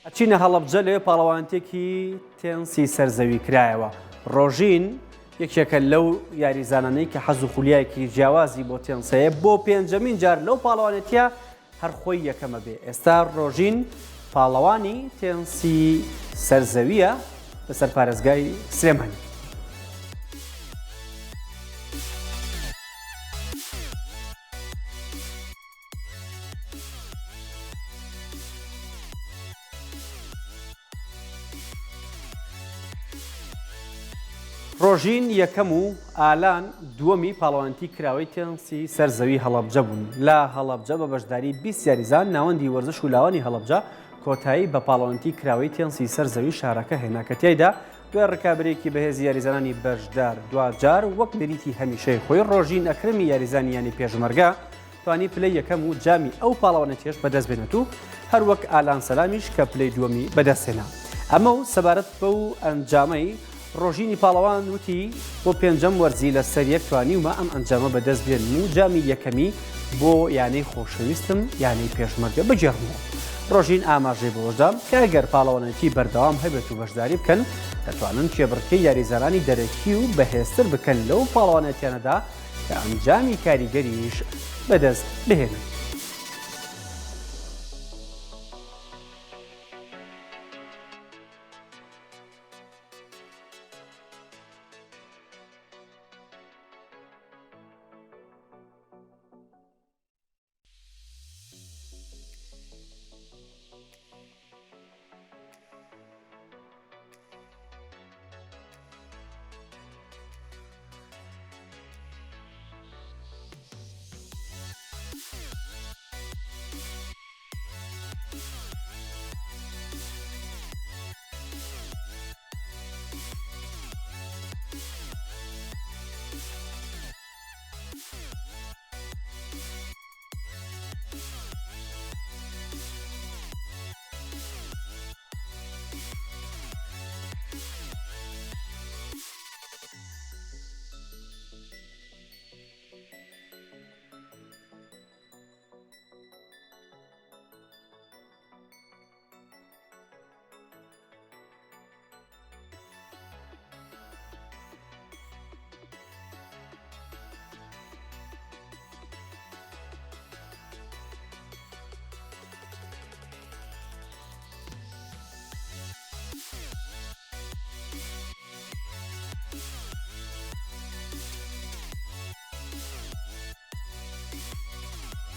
ئەچینە هەڵەبجە لەوێ پاڵەوانتێکی تێنسی سەرزەوی کرایەوە. ڕۆژین یەکێکە لەو یاریزانانەی کە حەز و خولیایەکی جیاوازی بۆ تێنسەیە بۆ پێنجەمین جار لەو پاڵەوانێتیە هەر خۆی یەکەمە بێ. ئێستا ڕۆژین پاڵەوانی تێنسی سەرزەویە لەسەر پارێزگای سلێمانی. ڕۆژین یەکەم و ئالان دووەمی پاڵەوانتی کراوەی تێنسی سەرزەوی هەڵەبجە بوون. لە هەڵەبجە بە بەشداری 20 یاریزان ناوەندی وەرزش و لاوانی هەڵەبجە کۆتایی بە پاڵەوانتی کراوەی تێنسی سەرزەوی شارەکە هێنا کە تیایدا دوای ڕکابرێکی بەهێزی یاریزانانی بەشدار دوجار وەک نەریتی هەمیشەی خۆی ڕۆژین ئەکرمی یاریزانیانی پێشمەرگە توانی پلەی یەکەم و جامی ئەو پاڵەوانەتیەش بەدەست بێنێت و هەروەک ئالان سەلامیش کە پلەی دووەمی بەدەستێنا. ئەمە و سەبارەت بە و ئەنجامەی ڕۆژینی پاڵەوان وتی بۆ پێنجەم وەرزی لە سەریەک توانیومە ئەم ئەنجامە بەدەست بێن و جامی یەکەمی بۆ یانەی خۆشەویستم یانەی پێشمەرگە بجێڕمەوە. ڕۆژین ئاماژەی بۆژدام کە ئەگەر پاڵەوانێتی بەردەوام هەبێت و بەشداری بکەن دەتوانن کێبڕکەی یاریزانانی دەرەکی و بەهێزتر بکەن لەو پاڵەوانێتیانەدا کە ئەنجامی کاریگەریش بەدەست بهێنن.